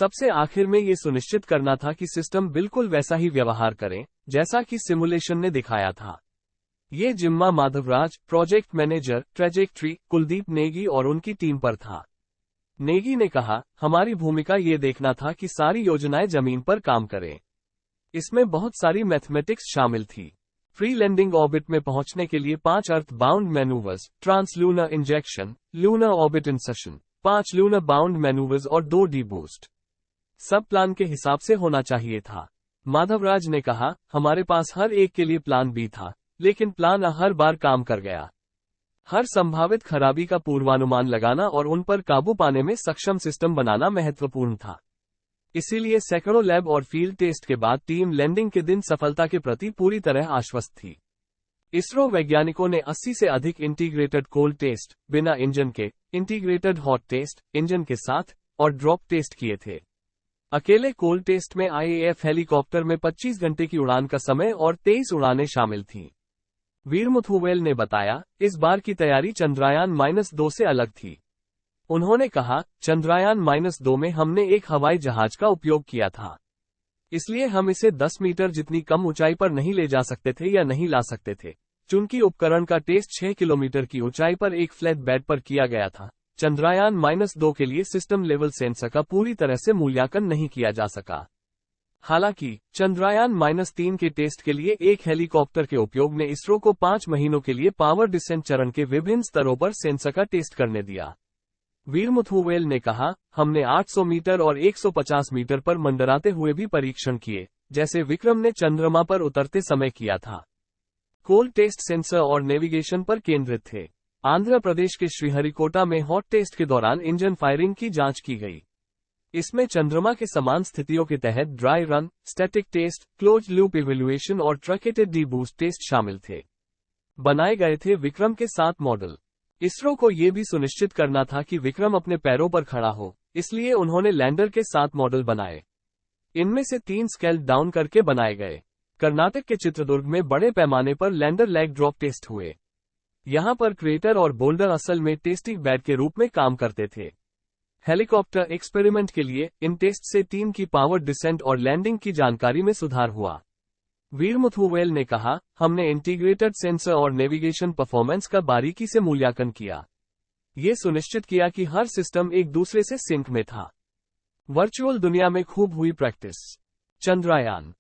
सबसे आखिर में ये सुनिश्चित करना था कि सिस्टम बिल्कुल वैसा ही व्यवहार करे जैसा कि सिमुलेशन ने दिखाया था। ये जिम्मा Madhavraj, project manager, trajectory, Kuldeep Negi और उनकी टीम पर था। नेगी ने कहा, हमारी भूमिका ये देखना था कि सारी योजनाएं जमीन पर काम करें। इसमें बहुत सारी मैथमेटिक्स शामिल थी। फ्री लैंडिंग ऑर्बिट में पहुंचने के लिए 5 earth bound manoeuvres, translunar injection, lunar orbit insertion, 5 lunar bound manoeuvres और 2 डी बूस्ट। सब प्लान के हिसाब से होना चाहिए था। माधवराज ने कहा, हमारे पास हर एक के लिए प्लान बी था, लेकिन प्लान A हर बार काम कर गया। हर संभावित खराबी का पूर्वानुमान लगाना और उन पर काबू पाने में सक्षम सिस्टम बनाना महत्वपूर्ण था। इसीलिए सैकड़ों लैब और फील्ड टेस्ट के बाद टीम लैंडिंग के दिन सफलता के प्रति पूरी तरह आश्वस्त थी। इसरो वैज्ञानिकों ने 80 से अधिक इंटीग्रेटेड कोल्ड टेस्ट, बिना इंजन के, इंटीग्रेटेड हॉट टेस्ट, इंजन के साथ, और ड्रॉप टेस्ट किए थे। अकेले कोल्ड टेस्ट में IAF हेलीकॉप्टर में 25 घंटे की उड़ान का समय और 23 उड़ानें शामिल थीं। वीर मुथुवेल ने बताया, इस बार की तैयारी चंद्रयान-2 से अलग थी। उन्होंने कहा, चंद्रयान-2 में हमने एक हवाई जहाज का उपयोग किया था। इसलिए हम इसे 10 मीटर जितनी कम ऊंचाई पर नहीं ले जा सकते थे या नहीं ला सकते थे। चूंकि उपकरण का टेस्ट 6 किलोमीटर की ऊंचाई पर एक फ्लैट बेड पर किया गया था, चंद्रयान-2 के लिए सिस्टम लेवल सेंसर का पूरी तरह से मूल्यांकन नहीं किया जा सका। हालांकि चंद्रयान-3 के टेस्ट के लिए एक हेलीकॉप्टर के उपयोग ने इसरो को 5 महीनों के लिए पावर डिसेंट चरण के विभिन्न स्तरों पर सेंसर का टेस्ट करने दिया। वीर मुथुवेल ने कहा, हमने 800 मीटर और 150 मीटर पर मंडराते हुए भी परीक्षण किए, जैसे विक्रम ने चंद्रमा पर उतरते समय किया था। कोल्ड टेस्ट सेंसर और नेविगेशन पर केंद्रित थे। आंध्र प्रदेश के श्रीहरिकोटा में हॉट टेस्ट के दौरान इंजन फायरिंग की जांच की गई। इसमें चंद्रमा के समान स्थितियों के तहत dry run, static test, close loop evaluation और ट्रकेटेड डी बूस्ट टेस्ट शामिल थे। बनाए गए थे विक्रम के 7 मॉडल। इसरो को यह भी सुनिश्चित करना था कि विक्रम अपने पैरों पर खड़ा हो, इसलिए उन्होंने लैंडर के 7 मॉडल बनाए। इनमें से 3 स्केल डाउन करके बनाए गए। कर्नाटक के चित्रदुर्ग में बड़े पैमाने पर लैंडर लैग ड्रॉप टेस्ट हुए। यहां पर क्रेटर और बोल्डर असल में टेस्टिंग बेड के रूप में काम करते थे। हेलीकॉप्टर एक्सपेरिमेंट के लिए इन टेस्ट से टीम की पावर डिसेंट और लैंडिंग की जानकारी में सुधार हुआ। वीर मुथुवेल ने कहा, हमने इंटीग्रेटेड सेंसर और नेविगेशन परफॉर्मेंस का बारीकी से मूल्यांकन किया। ये सुनिश्चित किया कि हर सिस्टम एक दूसरे से सिंक में था। वर्चुअल दुनिया में खूब हुई प्रैक्टिस। चंद्रयान